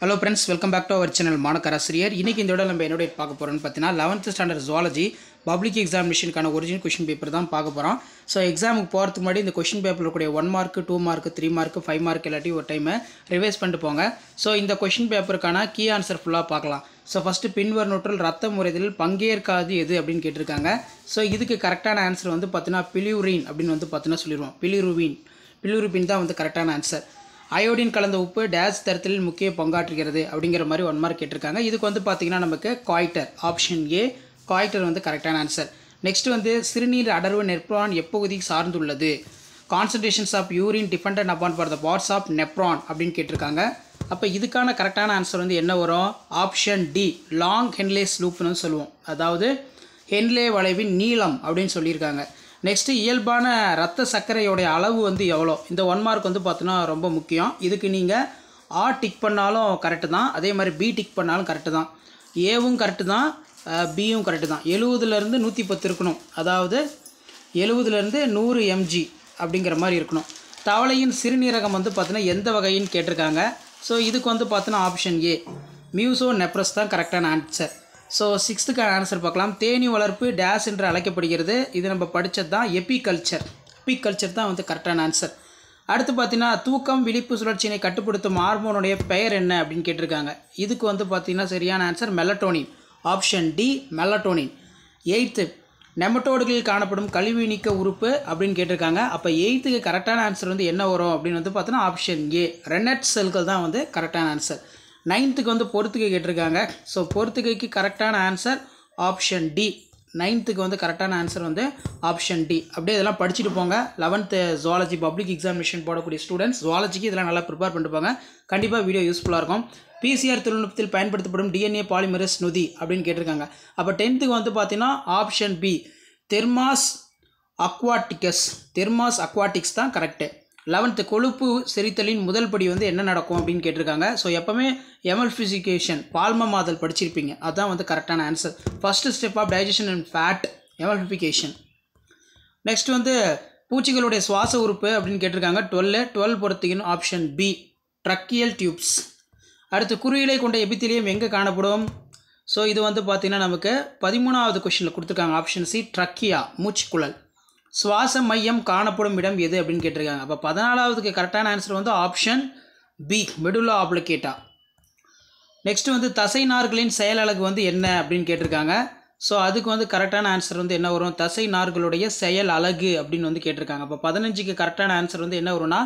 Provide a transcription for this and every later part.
Hello friends, welcome back to our channel மாணக்கராசிரியர். இன்னைக்கு இந்த வீடியோல நம்ம என்ன பார்க்க போறோம்னு பார்த்தீங்கன்னா 11th ஸ்டாண்டர்ட் ஜுவாலஜி பப்ளிக் எக்ஸாமினேஷனுக்கான ஒரிஜினல் क्वेश्चन பேப்பர் தான் பார்க்க போறோம். சோ எக்ஸாமுக்கு போறதுக்கு முன்னாடி இந்த क्वेश्चन பேப்பர்ல இருக்கக்கூடிய 1 மார்க், 2 மார்க், 3 மார்க், 5 மார்க் எல்லாத்தையும் ஒரு டைம் ரிவைஸ் பண்ணிட்டு போங்க. சோ இந்த क्वेश्चन பேப்பருக்கான கீ ஆன்சர் ஃபுல்லா பார்க்கலாம். சோ ஃபர்ஸ்ட் பின்வருவனவற்றில் இரத்த முறைதலில் பங்கேற்காது எது அப்படினு கேட்டிருக்காங்க. சோ இதுக்கு கரெக்ட்டான ஆன்சர் வந்து பார்த்தீங்கன்னா பிலிரூபின் அப்படினு வந்து பார்த்தீங்கன்னா சொல்லிடுவோம். பிலிரூபின் தான் வந்து கரெக்ட்டான ஆன்சர். அயோடின் கலந்த உப்பு டேஸ் தரத்தில் முக்கிய பங்காற்றுகிறது அப்படிங்கிற மாதிரி 1 மார்க் கேட்டிருக்காங்க. இதுக்கு வந்து பார்த்தீங்கன்னா நமக்கு காய்டர் ஆப்ஷன் ஏ காய்டர் வந்து கரெக்டான ஆன்சர். நெக்ஸ்ட் வந்து சிறுநீர் அடர்வு நெப்ரான் எப்பகுதி சார்ந்துள்ளது? Concentrations of urine dependent upon for the parts of nephron அப்படின்னு கேட்டிருக்காங்க. அப்போ இதுக்கான கரெக்டான ஆன்சர் வந்து என்ன வரும்? ஆப்ஷன் டி லாங் ஹென்லேஸ் லூப்னு சொல்லுவோம். அதாவது ஹென்லே வளைவின் நீளம் அப்படின்னு சொல்லியிருக்காங்க. நெக்ஸ்ட்டு இயல்பான ரத்த சர்க்கரையோடைய அளவு வந்து எவ்வளோ? இந்த 1 மார்க் வந்து பார்த்தோன்னா ரொம்ப முக்கியம். இதுக்கு நீங்கள் ஆ டிக் பண்ணாலும் கரெக்டு தான், அதே மாதிரி பி டிக் பண்ணாலும் கரெக்டு தான். ஏவும் கரெக்டு தான், பியும் கரெக்டு தான். 70லேருந்து 110 இருக்கணும், அதாவது 70லேருந்து 100 mg அப்படிங்கிற மாதிரி இருக்கணும். தவளையின் சிறுநீரகம் வந்து பார்த்தோன்னா எந்த வகைன்னு கேட்டிருக்காங்க. ஸோ இதுக்கு வந்து பார்த்தோன்னா ஆப்ஷன் ஏ மியூசோ நெப்ரஸ் தான் கரெக்டான ஆன்சர். ஸோ 6த்துக்கான ஆன்சர் பார்க்கலாம். தேனி வளர்ப்பு டேஸ் என்று அழைக்கப்படுகிறது. இது நம்ம படித்தது தான் எபிகல்ச்சர் தான் வந்து கரெக்டான ஆன்சர். அடுத்து பார்த்தீங்கன்னா தூக்கம் விழிப்பு சுழற்சியினை கட்டுப்படுத்தும் ஹார்மோனுடைய பெயர் என்ன அப்படின்னு கேட்டிருக்காங்க. இதுக்கு வந்து பார்த்தீங்கன்னா சரியான answer melatonin. Option D melatonin. 8th நெமட்டோடுகளில் காணப்படும் கழிவு நீக்க உறுப்பு அப்படின்னு கேட்டிருக்காங்க. அப்போ 8த்துக்கு கரெக்டான ஆன்சர் வந்து என்ன வரும் அப்படின்னு வந்து பார்த்தீங்கன்னா ஆப்ஷன் ஏ ரெனட் செல்கள் தான் வந்து கரெக்டான ஆன்சர். 9த்துக்கு வந்து பொறுத்துக்கை கேட்டிருக்காங்க. ஸோ பொறுத்துக்கைக்கு கரெக்டான ஆன்சர் ஆப்ஷன் டி. 9த்துக்கு வந்து கரெக்டான ஆன்சர் வந்து ஆப்ஷன் டி. அப்படியே இதெல்லாம் படிச்சுட்டு போங்க. 11th ஜுவாலஜி பப்ளிக் எக்ஸாமினேஷன் போடக்கூடிய ஸ்டூடெண்ட்ஸ் ஜுவாலஜிக்கு இதெல்லாம் நல்லா ப்ரிப்பேர் பண்ணிட்டு போங்க. கண்டிப்பாக வீடியோ யூஸ்ஃபுல்லாக இருக்கும். பிசிஆர் தொழில்நுட்பத்தில் பயன்படுத்தப்படும் டிஎன்ஏ பாலிமரஸ் நொதி அப்படின்னு கேட்டிருக்காங்க. அப்போ 10த்துக்கு வந்து பார்த்தீங்கன்னா ஆப்ஷன் பி தெர்மாஸ் அக்வாட்டிக்ஸ் தான் கரெக்டு. 11th கொழுப்பு செரித்தலின் முதல் படி வந்து என்ன நடக்கும் அப்படின்னு கேட்டிருக்காங்க. ஸோ எப்போவுமே எமல்ஃபிகேஷன் பால்மமாதல் படிச்சிருப்பீங்க, அதுதான் வந்து கரெக்டான answer. First step of digestion and fat emulsification. Next வந்து பூச்சிகளுடைய சுவாச உறுப்பு அப்படின்னு கேட்டிருக்காங்க. 12 பொறுத்தீங்கன்னு ஆப்ஷன் பி ட்ரக்கியல் டியூப்ஸ். அடுத்து குறுகிலை கொண்ட எபித்திலியம் எங்கே காணப்படும்? ஸோ இது வந்து பார்த்திங்கன்னா நமக்கு 13வது கொஷனில் கொடுத்துருக்காங்க. ஆப்ஷன் சி ட்ரக்கியா மூச்சுக்குழல். சுவாச மையம் காணப்படும் இடம் எது அப்படின்னு கேட்டிருக்காங்க. அப்போ 14வதுக்கு கரெக்டான ஆன்சர் வந்து ஆப்ஷன் பி மெடுலா ஆப்ளிகேட்டா. நெக்ஸ்ட் வந்து தசை நார்களின் செயல் அலகு வந்து என்ன அப்படின்னு கேட்டிருக்காங்க. ஸோ அதுக்கு வந்து கரெக்டான ஆன்சர் வந்து என்ன வரும்? தசை நார்களுடைய செயல் அலகு அப்படின்னு வந்து கேட்டிருக்காங்க. அப்போ 15க்கு கரெக்டான ஆன்சர் வந்து என்ன வரும்னா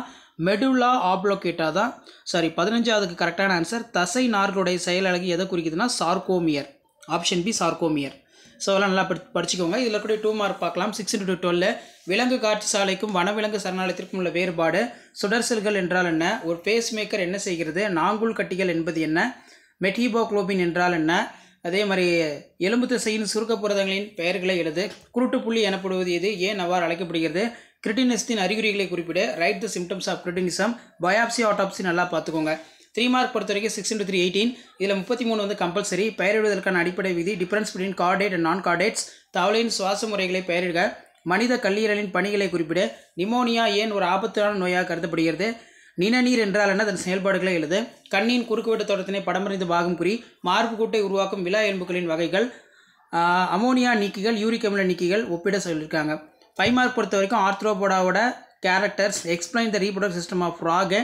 மெடுலா ஆப்ளிகேட்டா தான். 15வதுக்கு கரெக்டான ஆன்சர் தசை நார்களுடைய செயல் அலகு எதை குறிக்குதுன்னா sarcomere. Option B sarcomere. So அதெல்லாம் நல்லா படிச்சுக்கோங்க. இதில் கூட 2 மார்க் பார்க்கலாம். 6×12 விலங்கு காட்சி சாலைக்கும் வனவிலங்கு சரணாலயத்திற்கும் உள்ள வேறுபாடு. சுடர் செல்கள் என்றால் என்ன? ஒரு பேஸ் மேக்கர் என்ன செய்கிறது? நாங்குள் கட்டிகள் என்பது என்ன? மெட்ஹீமோகுளோபின் என்றால் என்ன? அதே மாதிரி எலும்பு தசையின் சுருக்க புரதங்களின் பெயர்களை எழுது. குருட்டு புள்ளி எனப்படுவது எது? ஏன் அவ்வாறு அழைக்கப்படுகிறது? கிரிட்டினிசத்தின் அறிகுறிகளை குறிப்பிட. Write the symptoms of cretinism. Biopsy autopsy நல்லா பார்த்துக்கோங்க. 3 மார்க் பொறுத்த வரைக்கும் 6×3 18. இதில் 33 வந்து கம்பல்சரி. பெயரிடுவதற்கான அடிப்படை விதி டிஃபரன்ஸ் பிட்வீன் கார்டேட் அண்ட் நான் கார்டேட்ஸ். தவளையின் சுவாச முறைகளை பெயரிடுக. மனித கல்லீரலின் பணிகளை குறிப்பிட. நிமோனியா ஏன் ஒரு ஆபத்தான நோயாக கருதப்படுகிறது? நிணநீர் என்றால் என்ன? அதன் செயல்பாடுகளை எழுது. கண்ணின் குறுக்குவெட்டு தோட்டத்தினை படமறிந்து பாகம் குறி. மார்பு கூட்டை உருவாக்கும் விலா எலும்புகளின் வகைகள். அமோனியா நீக்கிகள், யூரிக் அமில நீக்கிகள் ஒப்பிட சொல்லியிருக்காங்க. 5 மார்க் பொறுத்த வரைக்கும் ஆர்த்ரோபோடாவோட characters. Explain the reproductive system of frog.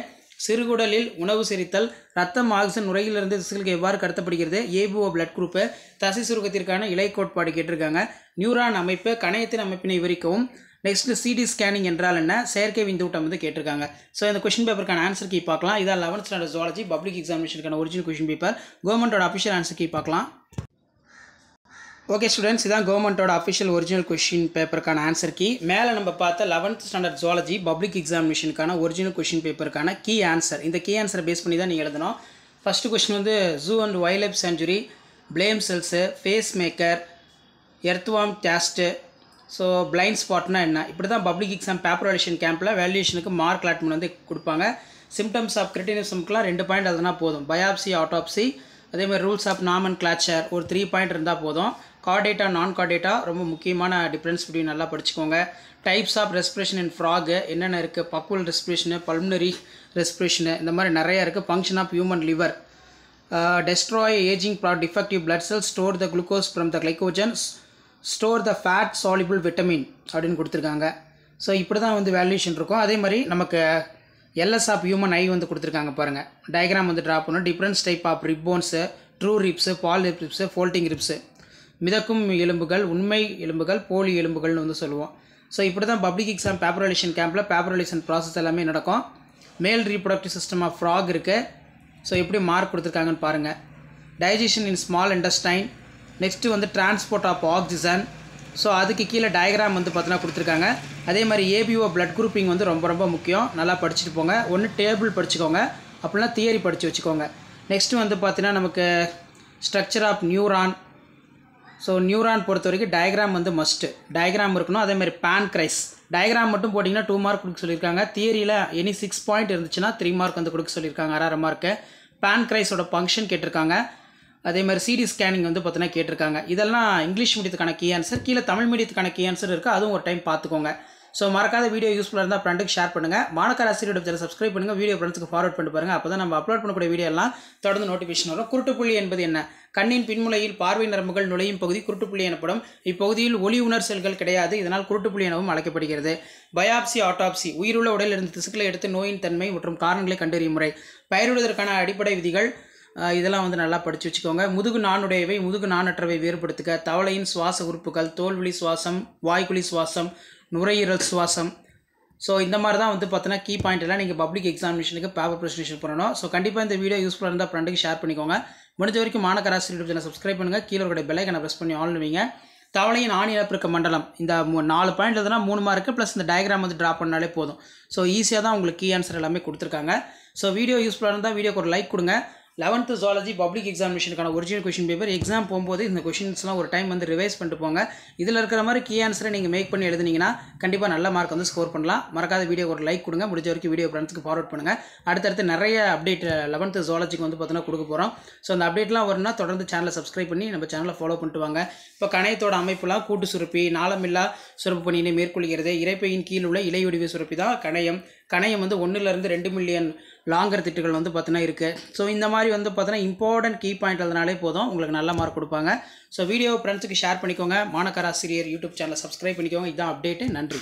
சிறுகுடலில் உணவு செரித்தல். ரத்தம் ஆக்சிஜன் நுரையிலிருந்து திசுகளுக்கு எவ்வாறு கடத்தப்படுகிறது? ABO blood group. தசை சுருக்கத்திற்கான இலை கோட்பாடு கேட்டிருக்காங்க. நியூரான் அமைப்பு. கணையத்தின் அமைப்பினை விவரிக்கவும். நெக்ஸ்ட் சிடி ஸ்கேனிங் என்றால் என்ன? செயற்கை விந்தூட்டம் வந்து கேட்டிருக்காங்க. ஸோ இந்த கொஸ்டின் பேப்பருக்கான ஆன்சர் கீ பார்க்கலாம். இதான் 11th ஸ்டாண்டர்ட் ஜுவாலஜி பப்ளிக் எக்ஸாமினேஷனுக்கான ஒரிஜினல் கொஸ்டின் பேப்பர். கவர்மெண்டோட அஃபிஷியல் ஆன்சர் கீ பார்க்கலாம். ஓகே ஸ்டூடெண்ட்ஸ், இதான் கவர்மெண்ட்டோட அஃபிஷியல் ஒரிஜினல் கொஸ்டின் பேப்பருக்கான ஆன்சர் கீ. மேலே நம்ம பார்த்த 11th ஸ்டாண்டர்ட் ஜுவாலஜி பப்ளிக் எக்ஸாமினேஷனுக்கான ஒரிஜினல் கொஸ்டின் பேப்பருக்கான கீ ஆன்சர். இந்த கீ ஆன்சரை பேஸ் பண்ணி தான் நீங்கள் எழுதணும். ஃபஸ்ட்டு கொஸ்டின் வந்து zoo and wildlife sanctuary, flame cells, pacemaker, earthworm taste, so blind ஸ்பாட்னா என்ன? இப்படி தான் பப்ளிக் எக்ஸாம் பேப்பர் வேல்யூஷன் கேம்பில் வேல்யூஷனுக்கு மார்க் அலாட்மெண்ட் வந்து கொடுப்பாங்க. சிம்டம்ஸ் ஆஃப் கிரிட்டினிசம்க்குலாம் 2 பாயிண்ட் அதுனா போதும். பயாப்சி ஆட்டோப்சி, அதே மாதிரி ரூல்ஸ் ஆஃப் நாமன் கிளாச்சர் ஒரு 3 பாயிண்ட் இருந்தால் போதும். கார்டேட்டா நான் கார்டேட்டா ரொம்ப முக்கியமான டிஃப்ரென்ஸ் பிட்வீன் நல்லா படிச்சுக்கோங்க. Types of respiration in frog என்னென்ன இருக்குது? பக்குவல் ரெஸ்பிரேஷனு, பல்மனரி ரெஸ்பிரேஷனு, இந்த மாதிரி நிறையா இருக்குது. Function of human liver, destroy aging defective blood cells, store the glucose from the glycogen, store the fat soluble vitamin அப்படின்னு கொடுத்துருக்காங்க. ஸோ இப்படி தான் வந்து வேல்யூஷன் இருக்கும். அதே மாதிரி நமக்கு எல்எஸ் ஆஃப் ஹியூமன் ஐ வந்து கொடுத்துருக்காங்க பாருங்கள். டயக்ராம் வந்து ட்ரா பண்ணணும். Different type of rib bones, true ribs, false ribs, floating ribs, மிதக்கும் எலும்புகள், உண்மை எலும்புகள், போலி எலும்புகள்னு வந்து சொல்லுவோம். ஸோ இப்படி தான் பப்ளிக் எக்ஸாம் பேப்பர் ரிலேஷன் கேம்பில் பேப்பர் ரிலேஷன் ப்ராசஸ் எல்லாமே நடக்கும். Male reproductive system of frog இருக்குது. ஸோ எப்படி மார்க் கொடுத்துருக்காங்கன்னு பாருங்கள். Digestion in small intestine, next வந்து டிரான்ஸ்போர்ட் ஆஃப் ஆக்சிஜன். ஸோ அதுக்கு கீழே டயக்ராம் வந்து பார்த்தீங்கன்னா கொடுத்துருக்காங்க. அதே மாதிரி ஏபிஓ பிளட் குரூப்பிங் வந்து ரொம்ப ரொம்ப முக்கியம். நல்லா படிச்சுட்டு போங்க. ஒன்று டேபிள் படிச்சுக்கோங்க, அப்படின்னா தியரி படித்து வச்சுக்கோங்க. நெக்ஸ்ட்டு வந்து பார்த்தீங்கன்னா நமக்கு structure of neuron. So neuron பொறுத்த வரைக்கும் டயக்ராம் வந்து மஸ்ட்டு, டயக்ராம் இருக்கணும். அதே மாதிரி பேன்க்ரைஸ் டயக்ராம் மட்டும் போட்டிங்கன்னா 2 மார்க் கொடுக்க சொல்லியிருக்காங்க. தியரியில் எனி 6 பாயிண்ட் இருந்துச்சுன்னா 3 மார்க் வந்து கொடுக்க சொல்லியிருக்காங்க, 1/2 மார்க்கு. பேன்க்ரைஸோட ஃபங்க்ஷன் கேட்டிருக்காங்க. அதே மாதிரி சிடி ஸ்கேனிங் வந்து பார்த்தீங்கன்னா கேட்டிருக்காங்க. இதெல்லாம் இங்கிலீஷ் மீடியத்துக்கான கீ ஆன்சர். கீழே தமிழ் மீடியத்துக்கான கீ ஆன்சர் இருக்குது, அதுவும் ஒரு டைம் பார்த்துக்கோங்க. ஸோ மறக்காத வீடியோ யூஸ்ஃபுல்லாக இருந்தால் ஃப்ரெண்டுக்கு ஷேர் பண்ணுங்கள். மாணக்கர் ஆசிரியர் சேனல் சப்ஸ்கிரைப் பண்ணுங்கள். வீடியோ ஃப்ரெண்ட்ஸுக்கு ஃபார்வர்ட் பண்ணிட்டு பாருங்கள். அப்போ தான் நம்ம அப்லோட் பண்ணக்கூடிய வீடியோ எல்லாம் தொடர்ந்து நோட்டிஃபிகேஷன் வரும். குருட்டுப்புள்ளி என்பது என்ன? கண்ணின் பின்முலையில் பார்வை நரம்புகள் நுழையும் பகுதி குருட்டுப்புள்ளி எனப்படும். இப்பகுதியில் ஒளி உணர் செல்கள் கிடையாது, இதனால் குருட்டுப்புள்ளி எனவும் அழைக்கப்படுகிறது. பயாப்சி, ஆட்டாப்சி உயிருள்ள உடலிலிருந்து திசுக்களை எடுத்து நோயின் தன்மை மற்றும் காரணங்களை கண்டறியும் முறை. பயிரிடுவதற்கான அடிப்படை விதிகள் இதெல்லாம் வந்து நல்லா படித்து வச்சுக்கோங்க. முதுகு நாணுடையவை, முதுகு நாணற்றவை வேறுபடுத்துக. தவளையின் சுவாச உறுப்புகள், தோல்வழி சுவாசம், வாய்க்குழி சுவாசம், நுரையீரல் சுவாசம். ஸோ இந்த மாதிரி தான் வந்து பார்த்தீங்கன்னா கீ பாயிண்ட் எல்லாம் நீங்கள் பப்ளிக் எக்ஸாமினேஷனுக்கு பேப்பர் ப்ரெசன்டேஷன் பண்ணணும். ஸோ கண்டிப்பாக இந்த வீடியோ யூஸ்ஃபுல்லாக இருந்தால் ஃப்ரெண்டுக்கு ஷேர் பண்ணிக்கோங்க. முடிஞ்ச வரைக்கும் மாணக்கர் ஆசிரியர் சேனல் சப்ஸ்கிரைப் பண்ணுங்கள். கீழே ஒரு பெல் ஐக்கனை ப்ரெஸ் பண்ணி ஆன் பண்ணுவீங்க. தவளையின் ஆண் இனப்பெருக்க மண்டலம் இந்த 4 பாயிண்ட் எதுனா 3 மார்க்கு ப்ளஸ் இந்த டயக்ராம் வந்து ட்ரா பண்ணாலே போதும். ஸோ ஈஸியாக தான் உங்களுக்கு கீ ஆன்சர் எல்லாமே கொடுத்துருக்காங்க. ஸோ வீடியோ யூஸ்ஃபுல்லாக இருந்தால் வீடியோக்கு ஒரு லைக் கொடுங்க. 11th ஜுவாலஜி பப்ளிக் எக்ஸாமினேஷனுக்கான ஒரிஜினல் கொஷின் பேப்பர் எக்ஸாம் போகும்போது இந்த கொஷின்ஸ்லாம் ஒரு டைம் வந்து ரிவைஸ் பண்ணிட்டு போங்க. இதில் இருக்கிற மாதிரி கீ ஆன்சரை நீங்கள் மேக் பண்ணி எழுதுனீங்கன்னா கண்டிப்பாக நல்ல மார்க் வந்து ஸ்கோர் பண்ணலாம். மறக்காத வீடியோ ஒரு லைக் கொடுங்க. முடிஞ்ச வரைக்கும் வீடியோ ஃப்ரெண்ட்ஸ்க்கு ஃபார்வர்ட் பண்ணுங்கள். அடுத்தடுத்து நிறைய அப்டேட் 11th ஜுவாலஜிக்கு வந்து பார்த்தீங்கன்னா கொடுக்க போகிறோம். ஸோ அந்த அப்டேட்லாம் வரும்னா தொடர்ந்து சேனலை சப்ஸ்கிரைப் பண்ணி நம்ம சேனலை ஃபாலோ பண்ணிட்டு வாங்க. இப்போ கணையத்தோட அமைப்புலாம் கூட்டு சுரப்பி, நாளமில்லா சுரப்பு பணியினை மேற்கொள்கிறது. இரைப்பையின் கீழ் உள்ள இலையுடிவு சுரப்பி தான் கணையம். கணையம் வந்து 1 to 2 மில்லியன் லாங்கர் திட்டுகள் வந்து பார்த்தீங்கன்னா இருக்குது. ஸோ இந்த மாதிரி வந்து பார்த்தீங்கன்னா இம்பார்ட்டன்ட் கீ பாயிண்ட் அதனாலே போதும், உங்களுக்கு நல்ல மார்க் கொடுப்பாங்க. ஸோ வீடியோ ஃப்ரெண்ட்ஸுக்கு ஷேர் பண்ணிக்கோங்க. மாணக்கர் ஆசிரியர் யூடியூப் சேனலை சப்ஸ்கிரைப் பண்ணிக்கோங்க. இதுதான் அப்டேட்டு. நன்றி.